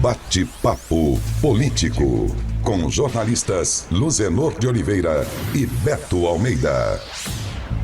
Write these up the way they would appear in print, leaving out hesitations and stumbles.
Bate-papo político com jornalistas Luzenor de Oliveira e Beto Almeida.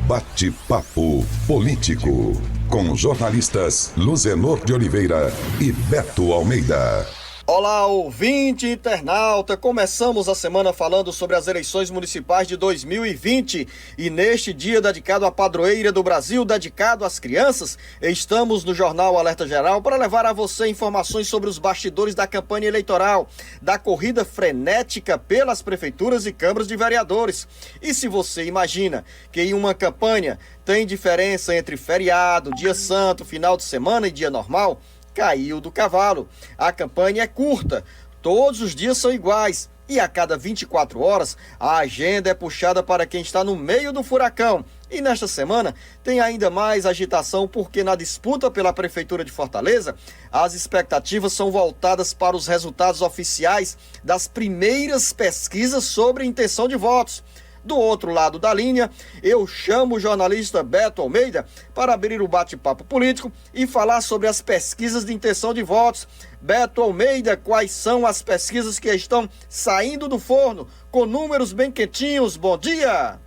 Bate-papo político com jornalistas Luzenor de Oliveira e Beto Almeida. Olá, ouvinte internauta, começamos a semana falando sobre as eleições municipais de 2020 e neste dia dedicado à padroeira do Brasil, dedicado às crianças, estamos no Jornal Alerta Geral para levar a você informações sobre os bastidores da campanha eleitoral, da corrida frenética pelas prefeituras e câmaras de vereadores. E se você imagina que em uma campanha tem diferença entre feriado, dia santo, final de semana e dia normal, caiu do cavalo. A campanha é curta, todos os dias são iguais e a cada 24 horas a agenda é puxada para quem está no meio do furacão. E nesta semana tem ainda mais agitação porque na disputa pela Prefeitura de Fortaleza, as expectativas são voltadas para os resultados oficiais das primeiras pesquisas sobre intenção de votos. Do outro lado da linha, eu chamo o jornalista Beto Almeida para abrir o bate-papo político e falar sobre as pesquisas de intenção de votos. Beto Almeida, quais são as pesquisas que estão saindo do forno com números bem quentinhos? Bom dia!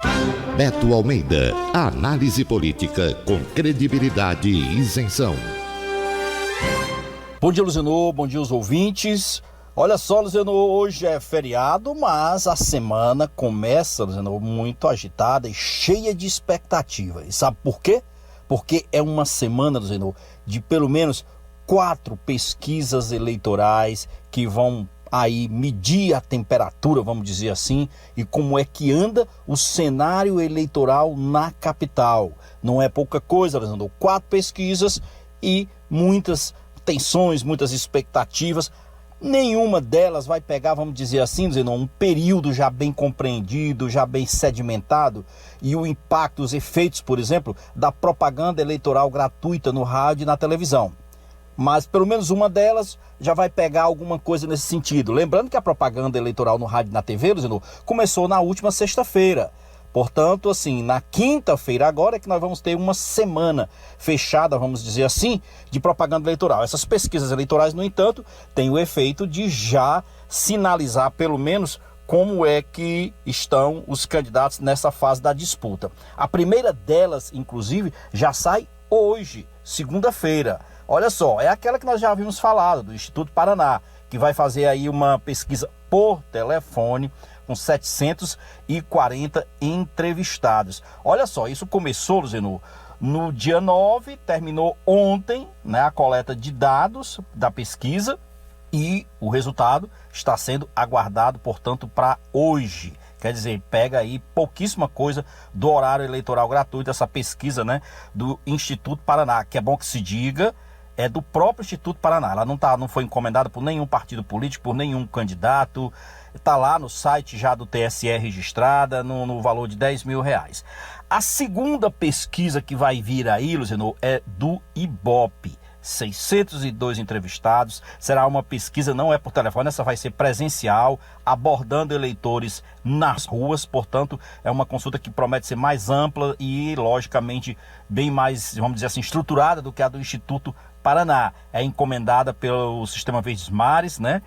Beto Almeida, análise política com credibilidade e isenção. Bom dia, Luzenor, bom dia os ouvintes. Olha só, Luzenor, hoje é feriado, mas a semana começa, Luzenor, muito agitada e cheia de expectativa. E sabe por quê? Porque é uma semana, Luzenor, de pelo menos 4 pesquisas eleitorais que vão aí medir a temperatura, vamos dizer assim, e como é que anda o cenário eleitoral na capital. Não é pouca coisa, Luzenor, 4 pesquisas e muitas tensões, muitas expectativas. Nenhuma delas vai pegar, vamos dizer assim, um período já bem compreendido, já bem sedimentado, e o impacto, os efeitos, por exemplo, da propaganda eleitoral gratuita no rádio e na televisão. Mas pelo menos uma delas já vai pegar alguma coisa nesse sentido. Lembrando que a propaganda eleitoral no rádio e na TV, Luzenor, começou na última sexta-feira. Portanto, assim, na quinta-feira agora é que nós vamos ter uma semana fechada, vamos dizer assim, de propaganda eleitoral. Essas pesquisas eleitorais, no entanto, têm o efeito de já sinalizar, pelo menos, como é que estão os candidatos nessa fase da disputa. A primeira delas, inclusive, já sai hoje, segunda-feira. Olha só, é aquela que nós já havíamos falado, do Instituto Paraná, que vai fazer aí uma pesquisa por telefone, com 740 entrevistados. Olha só, isso começou, Luzenor, no dia 9, terminou ontem, né, a coleta de dados da pesquisa e o resultado está sendo aguardado, portanto, para hoje. Quer dizer, pega aí pouquíssima coisa do horário eleitoral gratuito, essa pesquisa, né, do Instituto Paraná, que é bom que se diga, é do próprio Instituto Paraná. Ela não foi encomendada por nenhum partido político, por nenhum candidato. Está lá no site já do TSE registrada, no valor de R$10.000. A segunda pesquisa que vai vir aí, Luzenor, é do Ibope. 602 entrevistados. Será uma pesquisa, não é por telefone, essa vai ser presencial, abordando eleitores nas ruas. Portanto, é uma consulta que promete ser mais ampla e, logicamente, bem mais, vamos dizer assim, estruturada do que a do Instituto Paraná. É encomendada pelo Sistema Verdes Mares, né?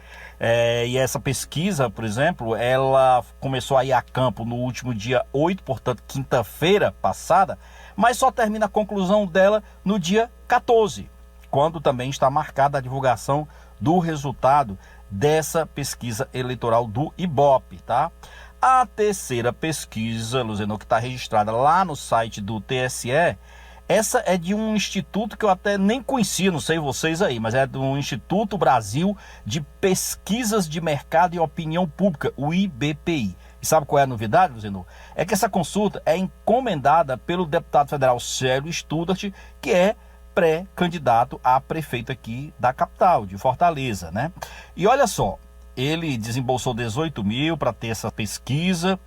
E essa pesquisa, por exemplo, ela começou a ir a campo no último dia 8, portanto, quinta-feira passada, mas só termina a conclusão dela no dia 14, quando também está marcada a divulgação do resultado dessa pesquisa eleitoral do Ibope, tá? A terceira pesquisa, Luzenor, que está registrada lá no site do TSE, essa é de um instituto que eu até nem conhecia, não sei vocês aí, mas é do Instituto Brasil de Pesquisas de Mercado e Opinião Pública, o IBPI. E sabe qual é a novidade, Luzenor? É que essa consulta é encomendada pelo deputado federal Célio Studart, que é pré-candidato a prefeito aqui da capital, de Fortaleza, né? E olha só, ele desembolsou 18 mil para ter essa pesquisa.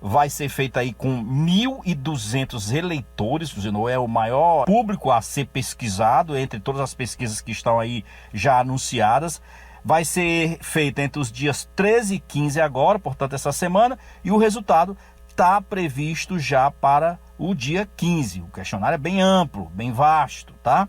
Vai ser feita aí com 1.200 eleitores, Luzenor, é o maior público a ser pesquisado entre todas as pesquisas que estão aí já anunciadas. Vai ser feita entre os dias 13 e 15 agora, portanto essa semana, e o resultado está previsto já para o dia 15. O questionário é bem amplo, bem vasto, tá?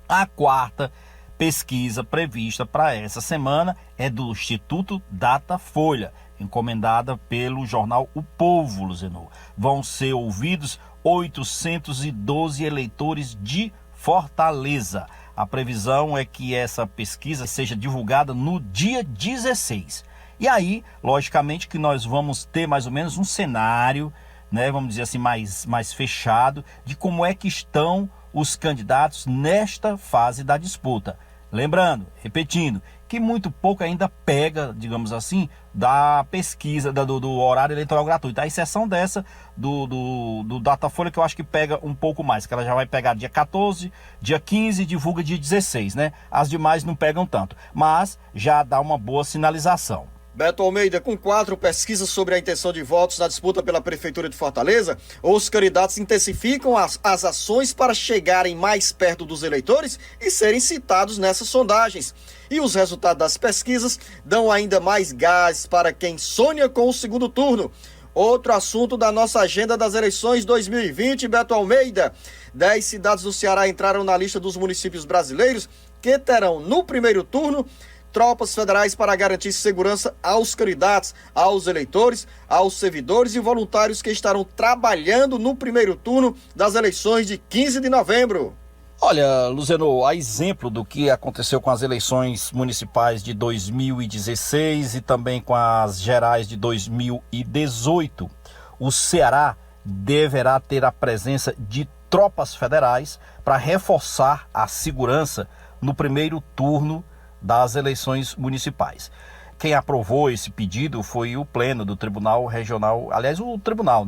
A quarta pesquisa prevista para essa semana é do Instituto Datafolha, encomendada pelo jornal O Povo, Luzenor. Vão ser ouvidos 812 eleitores de Fortaleza. A previsão é que essa pesquisa seja divulgada no dia 16. E aí, logicamente, que nós vamos ter mais ou menos um cenário, né, vamos dizer assim, mais fechado, de como é que estão os candidatos nesta fase da disputa. Lembrando, repetindo, que muito pouco ainda pega, digamos assim, da pesquisa, do horário eleitoral gratuito. A exceção dessa, do Datafolha, que eu acho que pega um pouco mais, que ela já vai pegar dia 14, dia 15 e divulga dia 16, né? As demais não pegam tanto, mas já dá uma boa sinalização. Beto Almeida, com 4 pesquisas sobre a intenção de votos na disputa pela Prefeitura de Fortaleza, os candidatos intensificam as ações para chegarem mais perto dos eleitores e serem citados nessas sondagens. E os resultados das pesquisas dão ainda mais gás para quem sonha com o segundo turno. Outro assunto da nossa agenda das eleições 2020, Beto Almeida. 10 cidades do Ceará entraram na lista dos municípios brasileiros que terão no primeiro turno tropas federais para garantir segurança aos candidatos, aos eleitores, aos servidores e voluntários que estarão trabalhando no primeiro turno das eleições de 15 de novembro. Olha, Luzenor, a exemplo do que aconteceu com as eleições municipais de 2016 e também com as gerais de 2018, o Ceará deverá ter a presença de tropas federais para reforçar a segurança no primeiro turno das eleições municipais. Quem aprovou esse pedido foi o Pleno do Tribunal Regional, aliás, o Tribunal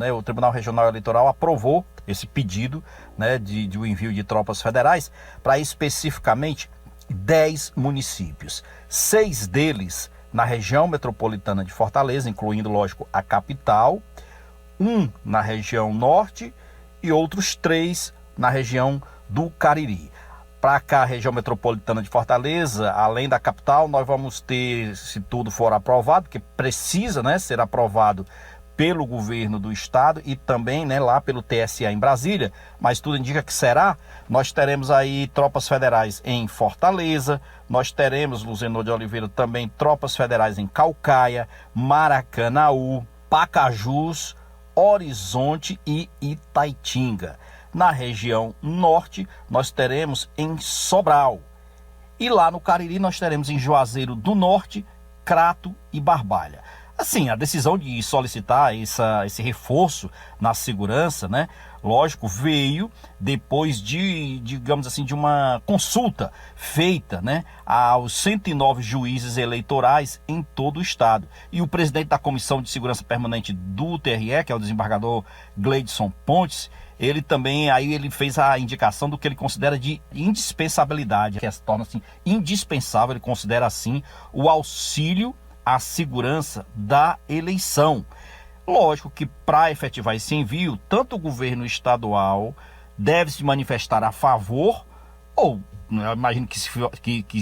Regional Eleitoral aprovou esse pedido, né, de o envio de tropas federais para especificamente 10 municípios, 6 deles na região metropolitana de Fortaleza, incluindo, lógico, a capital, 1 na região norte e outros 3 na região do Cariri. Para cá, a região metropolitana de Fortaleza, além da capital, nós vamos ter, se tudo for aprovado, que precisa, né, ser aprovado pelo governo do estado e também, né, lá pelo TSE em Brasília, mas tudo indica que será. Nós teremos aí tropas federais em Fortaleza, nós teremos, Luzenor de Oliveira, também tropas federais em Caucaia, Maracanaú, Pacajus, Horizonte e Itaitinga. Na região norte, nós teremos em Sobral. E lá no Cariri, nós teremos em Juazeiro do Norte, Crato e Barbalha. Assim, a decisão de solicitar esse reforço na segurança, né, lógico, veio depois digamos assim, de uma consulta feita, né, aos 109 juízes eleitorais em todo o estado. E o presidente da Comissão de Segurança Permanente do TRE, que é o desembargador Gleidson Pontes, ele também, aí ele fez a indicação do que ele considera de indispensabilidade, que se torna assim indispensável, ele considera assim o auxílio à segurança da eleição. Lógico que para efetivar esse envio, tanto o governo estadual deve se manifestar a favor, ou eu imagino que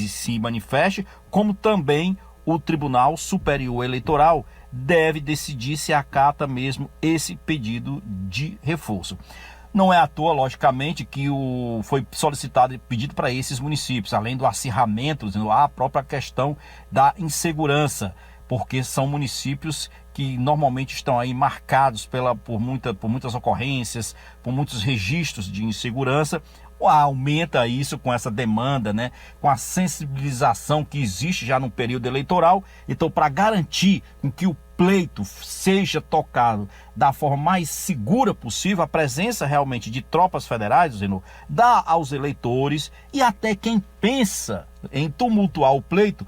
se manifeste, como também o Tribunal Superior Eleitoral deve decidir se acata mesmo esse pedido de reforço. Não é à toa, logicamente, que foi solicitado e pedido para esses municípios, além do acirramento, a própria questão da insegurança, porque são municípios que normalmente estão aí marcados por muitas ocorrências, por muitos registros de insegurança. Aumenta isso com essa demanda, né, com a sensibilização que existe já no período eleitoral. Então, para garantir que o pleito seja tocado da forma mais segura possível, a presença realmente de tropas federais, Zenor, dá aos eleitores e até quem pensa em tumultuar o pleito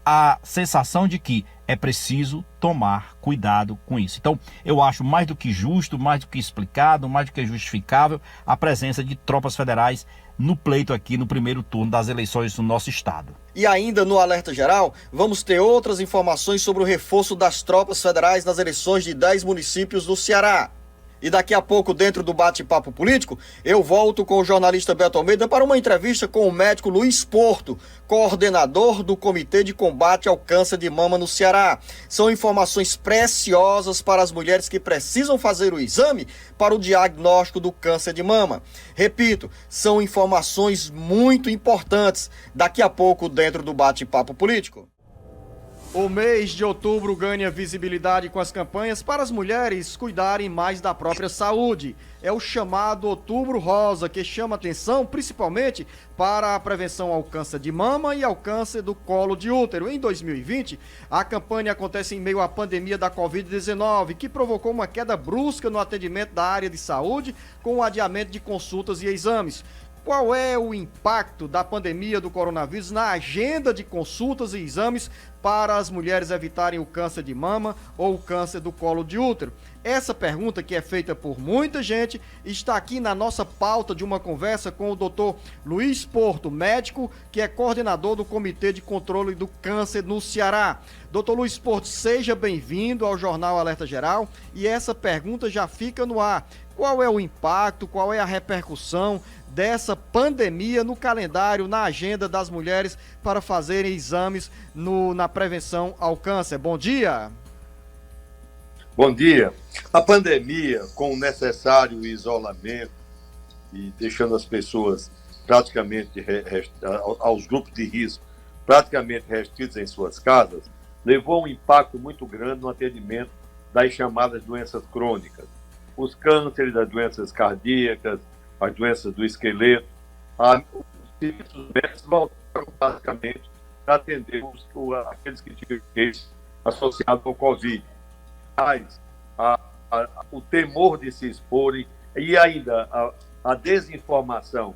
a sensação de que é preciso tomar cuidado com isso. Então, eu acho mais do que justo, mais do que explicado, mais do que justificável a presença de tropas federais no pleito aqui no primeiro turno das eleições do nosso estado. E ainda no alerta geral, vamos ter outras informações sobre o reforço das tropas federais nas eleições de 10 municípios do Ceará. E daqui a pouco, dentro do bate-papo político, eu volto com o jornalista Beto Almeida para uma entrevista com o médico Luiz Porto, coordenador do Comitê de Combate ao Câncer de Mama no Ceará. São informações preciosas para as mulheres que precisam fazer o exame para o diagnóstico do câncer de mama. Repito, são informações muito importantes. Daqui a pouco, dentro do bate-papo político. O mês de outubro ganha visibilidade com as campanhas para as mulheres cuidarem mais da própria saúde. É o chamado Outubro Rosa, que chama atenção principalmente para a prevenção ao câncer de mama e ao câncer do colo de útero. Em 2020, a campanha acontece em meio à pandemia da Covid-19, que provocou uma queda brusca no atendimento da área de saúde, com o adiamento de consultas e exames. Qual é o impacto da pandemia do coronavírus na agenda de consultas e exames para as mulheres evitarem o câncer de mama ou o câncer do colo de útero? Essa pergunta, que é feita por muita gente, está aqui na nossa pauta de uma conversa com o Dr. Luiz Porto, médico que é coordenador do Comitê de Controle do Câncer no Ceará. Dr. Luiz Porto, seja bem-vindo ao Jornal Alerta Geral, e essa pergunta já fica no ar. Qual é o impacto, qual é a repercussão dessa pandemia no calendário, na agenda das mulheres para fazerem exames na prevenção ao câncer? Bom dia! Bom dia. A pandemia, com o necessário isolamento e deixando as pessoas praticamente, aos grupos de risco, praticamente restritos em suas casas, levou a um impacto muito grande no atendimento das chamadas doenças crônicas. Os cânceres, as doenças cardíacas, as doenças do esqueleto. Os serviços médicos voltaram basicamente para atender aqueles que tinham queixo associado ao Covid. Mas o temor de se exporem e ainda a desinformação,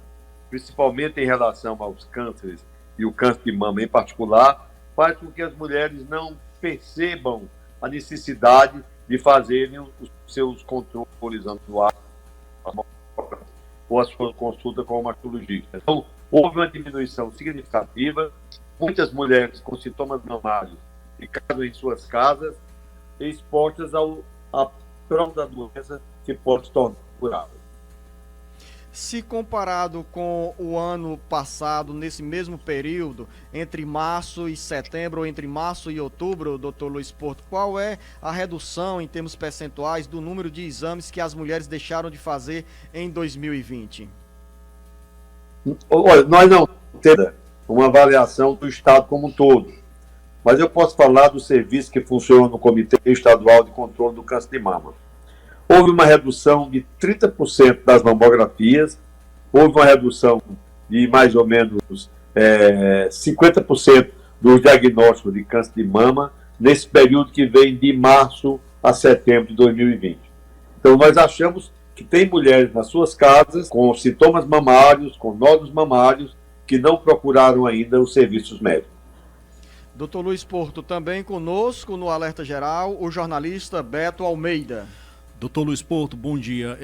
principalmente em relação aos cânceres e o câncer de mama em particular, faz com que as mulheres não percebam a necessidade de fazerem os seus controles anuais ou a sua consulta com o mastologista. Então, houve uma diminuição significativa. Muitas mulheres com sintomas mamários ficaram em suas casas, expostas à própria da doença, que pode se tornar curável. Se comparado com o ano passado, nesse mesmo período, entre março e setembro, ou entre março e outubro, doutor Luiz Porto, qual é a redução em termos percentuais do número de exames que as mulheres deixaram de fazer em 2020? Olha, nós não temos uma avaliação do Estado como um todo, mas eu posso falar do serviço que funciona no Comitê Estadual de Controle do Câncer de Mama. Houve uma redução de 30% das mamografias, houve uma redução de mais ou menos 50% dos diagnósticos de câncer de mama nesse período que vem de março a setembro de 2020. Então, nós achamos que tem mulheres nas suas casas com sintomas mamários, com nódulos mamários, que não procuraram ainda os serviços médicos. Doutor Luiz Porto, também conosco no Alerta Geral, o jornalista Beto Almeida. Doutor Luiz Porto, bom dia.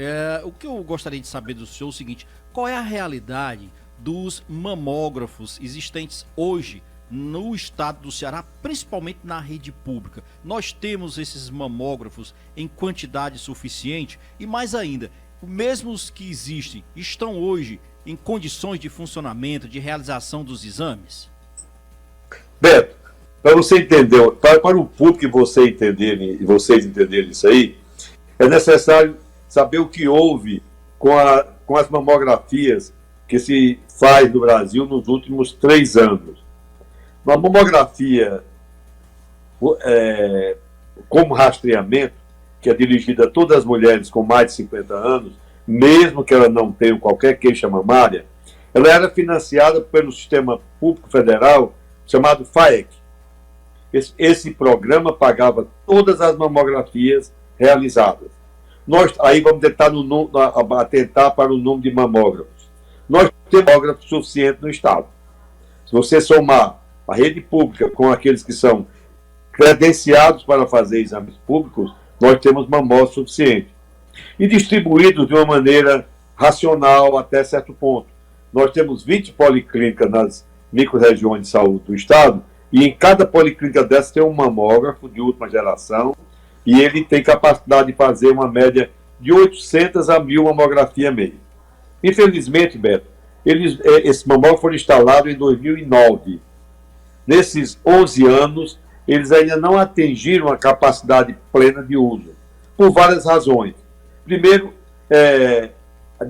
O que eu gostaria de saber do senhor é o seguinte: qual é a realidade dos mamógrafos existentes hoje no estado do Ceará, principalmente na rede pública? Nós temos esses mamógrafos em quantidade suficiente e, mais ainda, mesmo os que existem, estão hoje em condições de funcionamento, de realização dos exames? Beto, para você entender, para o público e vocês entenderem isso aí, é necessário saber o que houve com as mamografias que se faz no Brasil nos últimos 3 anos. Uma mamografia como rastreamento, que é dirigida a todas as mulheres com mais de 50 anos, mesmo que ela não tenha qualquer queixa mamária, ela era financiada pelo sistema público federal chamado FAEC. Esse programa pagava todas as mamografias realizadas. Nós aí vamos atentar para o número de mamógrafos. Nós temos mamógrafos suficientes no estado. Se você somar a rede pública com aqueles que são credenciados para fazer exames públicos, nós temos mamógrafos suficientes. E distribuídos de uma maneira racional até certo ponto. Nós temos 20 policlínicas nas micro-regiões de saúde do estado, e em cada policlínica dessa tem um mamógrafo de última geração, e ele tem capacidade de fazer uma média de 800 a 1.000 mamografias mês. Infelizmente, Beto, esse mamógrafo foi instalado em 2009. Nesses 11 anos, eles ainda não atingiram a capacidade plena de uso, por várias razões. Primeiro,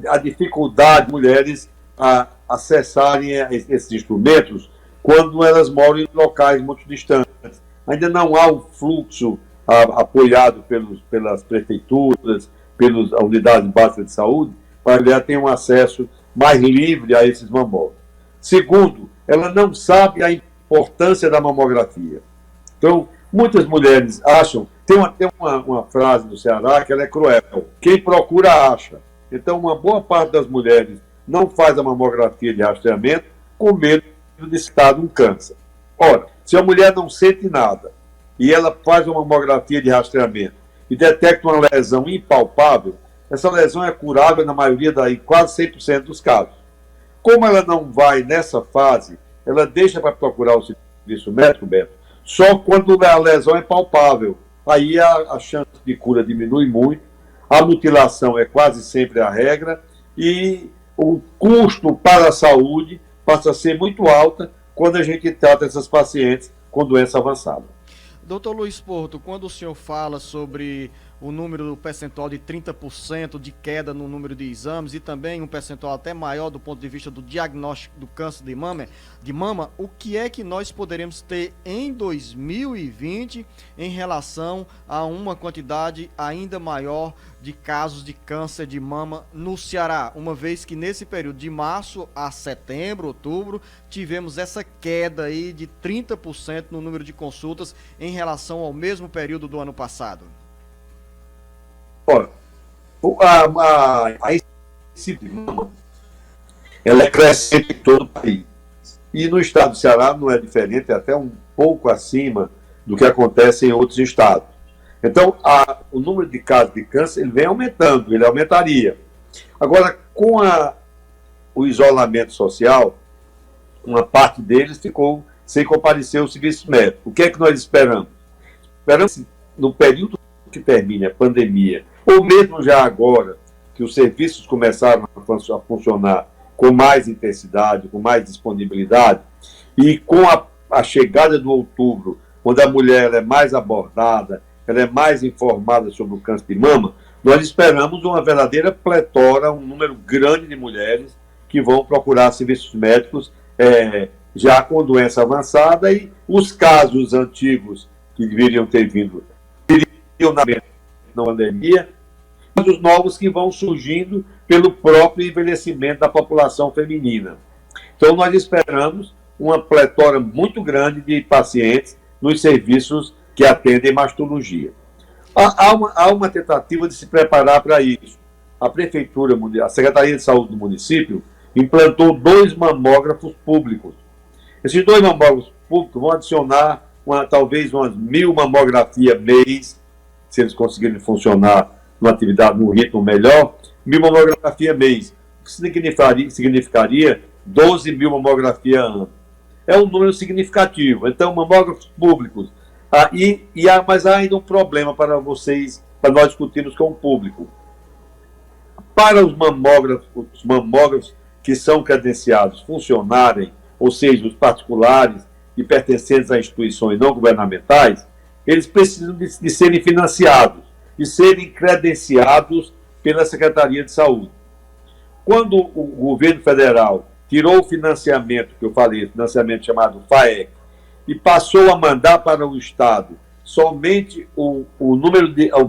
a dificuldade de mulheres a acessarem esses instrumentos quando elas moram em locais muito distantes. Ainda não há um fluxo apoiado pelas prefeituras, pelas unidades básicas de saúde, para que ela tenha um acesso mais livre a esses mamógrafos. Segundo, ela não sabe a importância da mamografia. Então, muitas mulheres acham... Tem uma frase no Ceará que ela é cruel. Quem procura, acha. Então, uma boa parte das mulheres não faz a mamografia de rastreamento com medo de estar um câncer. Ora, se a mulher não sente nada e ela faz uma mamografia de rastreamento e detecta uma lesão impalpável, essa lesão é curável na maioria, em quase 100% dos casos. Como ela não vai nessa fase, ela deixa para procurar o serviço médico, Beto, só quando a lesão é palpável. Aí a chance de cura diminui muito, a mutilação é quase sempre a regra e o custo para a saúde passa a ser muito alta quando a gente trata essas pacientes com doença avançada. Doutor Luiz Porto, quando o senhor fala sobre o percentual de 30% de queda no número de exames e também um percentual até maior do ponto de vista do diagnóstico do câncer de mama, o que é que nós poderemos ter em 2020 em relação a uma quantidade ainda maior de casos de câncer de mama no Ceará, uma vez que nesse período de março a setembro, outubro, tivemos essa queda aí de 30% no número de consultas em relação ao mesmo período do ano passado? Ora, a incidência de mama, ela é crescente em todo o país. E no estado do Ceará não é diferente, é até um pouco acima do que acontece em outros estados. Então, o número de casos de câncer ele vem aumentando, ele aumentaria. Agora, com o isolamento social, uma parte deles ficou sem comparecer ao serviço médico. O que é que nós esperamos? Esperamos que no período que termine a pandemia, ou mesmo já agora, que os serviços começaram a funcionar com mais intensidade, com mais disponibilidade, e com a chegada do outubro, quando a mulher é mais abordada, ela é mais informada sobre o câncer de mama, nós esperamos uma verdadeira pletora, um número grande de mulheres que vão procurar serviços médicos já com doença avançada, e os casos antigos que deveriam ter vindo na pandemia, mas os novos que vão surgindo pelo próprio envelhecimento da população feminina. Então, nós esperamos uma pletora muito grande de pacientes nos serviços que atendem mastologia. Há uma tentativa de se preparar para isso. A Prefeitura, a Secretaria de Saúde do município, implantou 2 mamógrafos públicos. Esses 2 mamógrafos públicos vão adicionar talvez umas 1.000 mamografias mês, se eles conseguirem funcionar numa atividade, num ritmo melhor, 1.000 mamografias mês, o que significaria 12.000 mamografias ano. É um número significativo. Então, mamógrafos públicos. Mas há ainda um problema para nós discutirmos com o público. Para os mamógrafos que são credenciados funcionarem, ou seja, os particulares e pertencentes a instituições não governamentais, eles precisam de serem financiados, de serem credenciados pela Secretaria de Saúde. Quando o governo federal tirou o financiamento, que eu falei, financiamento chamado FAEC, e passou a mandar para o Estado somente o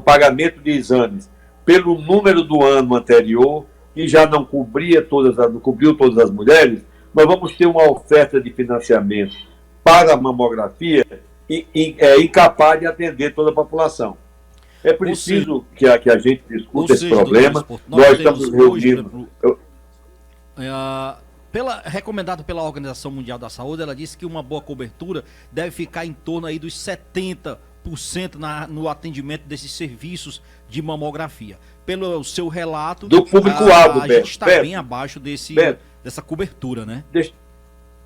pagamento de exames pelo número do ano anterior, que já não cobriu todas as mulheres, nós vamos ter uma oferta de financiamento para a mamografia incapaz de atender toda a população. É preciso que a gente discuta esse problema. Nós estamos reunindo... Recomendado pela Organização Mundial da Saúde, ela disse que uma boa cobertura deve ficar em torno aí dos 70% no atendimento desses serviços de mamografia. Pelo seu relato, do público-alvo, a gente está bem abaixo dessa cobertura, né?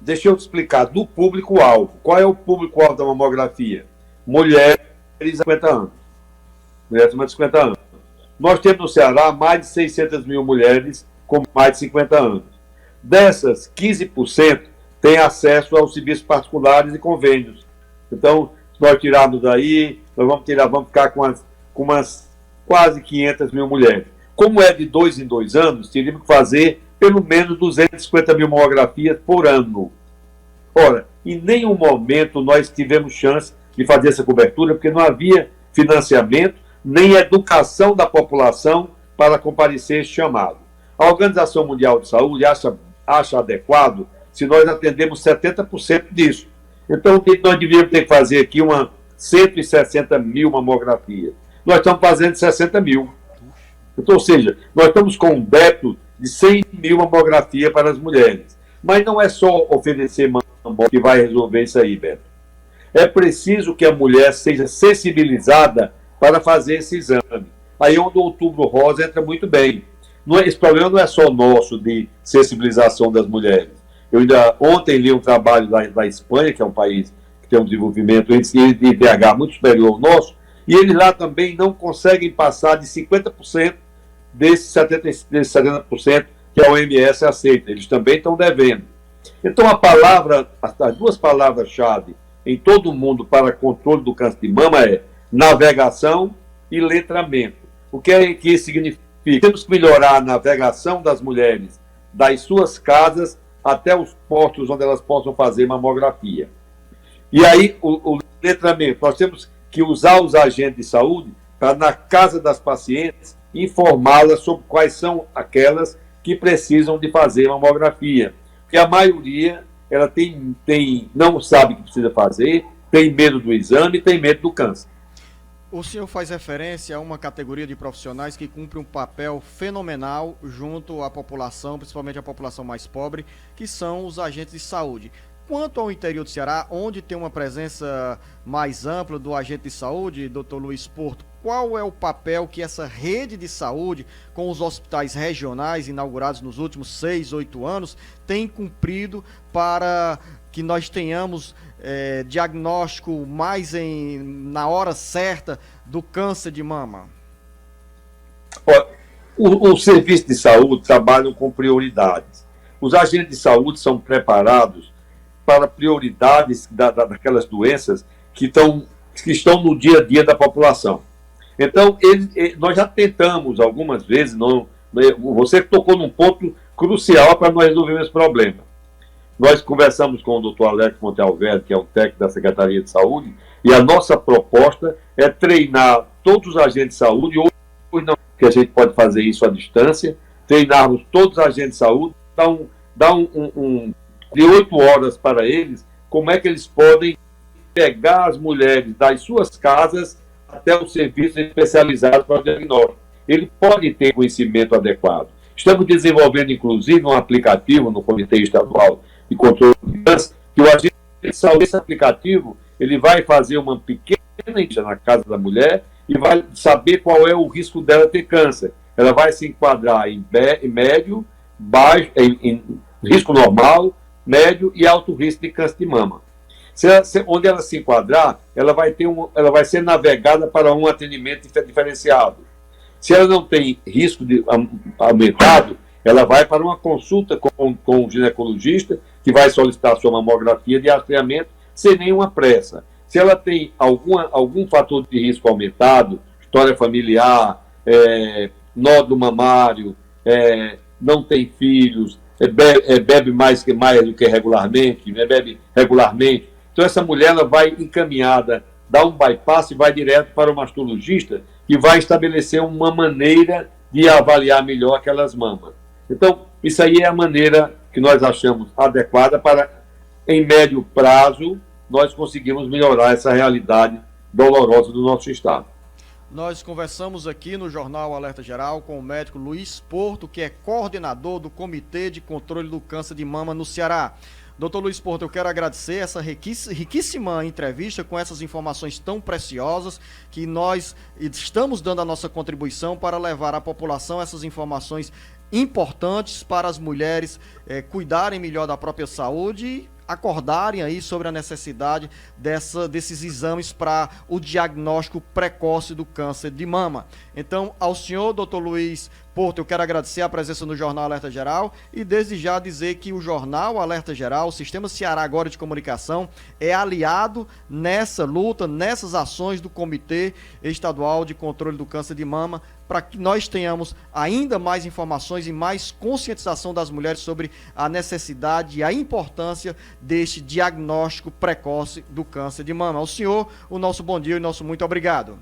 Deixa eu te explicar. Do público-alvo. Qual é o público-alvo da mamografia? Mulheres de 50 anos. Mulheres de 50 anos. Nós temos no Ceará mais de 600 mil mulheres com mais de 50 anos. Dessas, 15% têm acesso aos serviços particulares e convênios. Então, se nós tirarmos daí, nós vamos ficar com umas quase 500 mil mulheres. Como é de 2 em 2 anos, teríamos que fazer pelo menos 250 mil mamografias por ano. Ora, em nenhum momento nós tivemos chance de fazer essa cobertura, porque não havia financiamento, nem educação da população para comparecer esse chamado. A Organização Mundial de Saúde acha adequado se nós atendemos 70% disso. Então, nós deveríamos ter que fazer aqui 160 mil mamografias. Nós estamos fazendo 60 mil. Então, ou seja, nós estamos com um débito de 100 mil mamografias para as mulheres. Mas não é só oferecer mamografia que vai resolver isso aí, Beto. É preciso que a mulher seja sensibilizada para fazer esse exame. Aí onde o Outubro Rosa entra muito bem. Esse problema não é só nosso de sensibilização das mulheres. Eu ainda ontem li um trabalho da Espanha, que é um país que tem um desenvolvimento de IDH muito superior ao nosso, e eles lá também não conseguem passar de 50% desses 70% que a OMS aceita. Eles também estão devendo. Então as duas palavras-chave em todo o mundo para controle do câncer de mama é navegação e letramento. O que isso significa? Temos que melhorar a navegação das mulheres das suas casas até os postos onde elas possam fazer mamografia. E aí, o letramento, nós temos que usar os agentes de saúde para, na casa das pacientes, informá-las sobre quais são aquelas que precisam de fazer mamografia. Porque a maioria, ela não sabe o que precisa fazer, tem medo do exame, tem medo do câncer. O senhor faz referência a uma categoria de profissionais que cumpre um papel fenomenal junto à população, principalmente a população mais pobre, que são os agentes de saúde. Quanto ao interior do Ceará, onde tem uma presença mais ampla do agente de saúde, Dr. Luiz Porto, qual é o papel que essa rede de saúde, com os hospitais regionais inaugurados nos últimos 6, 8 anos, tem cumprido para que nós tenhamos diagnóstico mais na hora certa do câncer de mama? O serviço de saúde trabalham com prioridades. Os agentes de saúde são preparados para prioridades daquelas doenças que estão no dia a dia da população. Então, nós já tentamos algumas vezes, você tocou num ponto crucial para nós resolvermos esse problema. Nós conversamos com o Dr. Alex Montealverde, que é um técnico da Secretaria de Saúde, e a nossa proposta é treinar todos os agentes de saúde, hoje não, que a gente pode fazer isso à distância, treinarmos todos os agentes de saúde, dar de 8 horas para eles, como é que eles podem pegar as mulheres das suas casas até os serviços especializados para o diagnóstico. Ele pode ter conhecimento adequado. Estamos desenvolvendo, inclusive, um aplicativo no Comitê Estadual de Controle de Câncer, que o agente de saúde, esse aplicativo, ele vai fazer uma pequena enquete na casa da mulher e vai saber qual é o risco dela ter câncer. Ela vai se enquadrar em médio, baixo, em risco normal, médio e alto risco de câncer de mama. Onde ela se enquadrar, ela vai ser navegada para um atendimento diferenciado. Se ela não tem risco aumentado, ela vai para uma consulta com o ginecologista, que vai solicitar sua mamografia de rastreamento sem nenhuma pressa. Se ela tem algum fator de risco aumentado, história familiar, nódulo mamário, não tem filhos, bebe mais do que regularmente, bebe regularmente. Então essa mulher ela vai encaminhada, dá um bypass e vai direto para o mastologista, que vai estabelecer uma maneira de avaliar melhor aquelas mamas. Então, isso aí é a maneira que nós achamos adequada para, em médio prazo, nós conseguirmos melhorar essa realidade dolorosa do nosso estado. Nós conversamos aqui no Jornal Alerta Geral com o médico Luiz Porto, que é coordenador do Comitê de Controle do Câncer de Mama no Ceará. Doutor Luiz Porto, eu quero agradecer essa riquíssima entrevista com essas informações tão preciosas que nós estamos dando a nossa contribuição para levar à população essas informações importantes para as mulheres cuidarem melhor da própria saúde e acordarem aí sobre a necessidade desses exames para o diagnóstico precoce do câncer de mama. Então, ao senhor, doutor Luiz Porto, eu quero agradecer a presença no Jornal Alerta Geral e desde já dizer que o Jornal Alerta Geral, o Sistema Ceará Agora de Comunicação, é aliado nessa luta, nessas ações do Comitê Estadual de Controle do Câncer de Mama, para que nós tenhamos ainda mais informações e mais conscientização das mulheres sobre a necessidade e a importância deste diagnóstico precoce do câncer de mama. Ao senhor, o nosso bom dia e o nosso muito obrigado.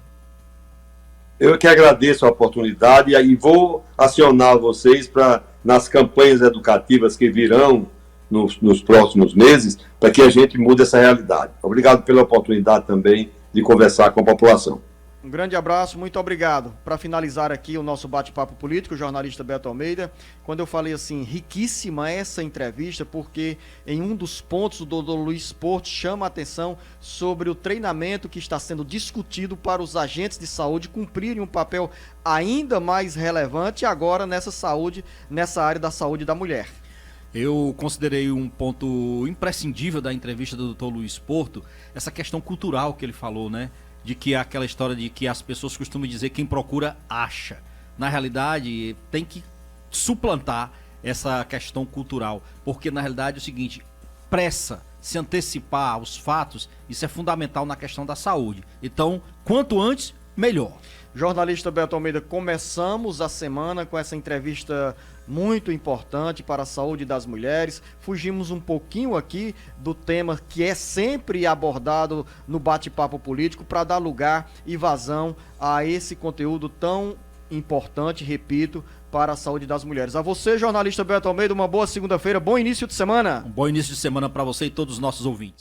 Eu que agradeço a oportunidade e aí vou acionar vocês nas campanhas educativas que virão nos próximos meses, para que a gente mude essa realidade. Obrigado pela oportunidade também de conversar com a população. Um grande abraço, muito obrigado. Para finalizar aqui o nosso bate-papo político, o jornalista Beto Almeida, quando eu falei assim, riquíssima essa entrevista, porque em um dos pontos o doutor Luiz Porto chama a atenção sobre o treinamento que está sendo discutido para os agentes de saúde cumprirem um papel ainda mais relevante agora nessa área da saúde da mulher. Eu considerei um ponto imprescindível da entrevista do doutor Luiz Porto, essa questão cultural que ele falou, né? De que aquela história de que as pessoas costumam dizer quem procura acha. Na realidade, tem que suplantar essa questão cultural, porque na realidade é o seguinte, pressa, se antecipar aos fatos, isso é fundamental na questão da saúde. Então, quanto antes, melhor. Jornalista Beto Almeida, começamos a semana com essa entrevista muito importante para a saúde das mulheres. Fugimos um pouquinho aqui do tema que é sempre abordado no bate-papo político para dar lugar e vazão a esse conteúdo tão importante, repito, para a saúde das mulheres. A você, jornalista Beto Almeida, uma boa segunda-feira, bom início de semana. Um bom início de semana para você e todos os nossos ouvintes.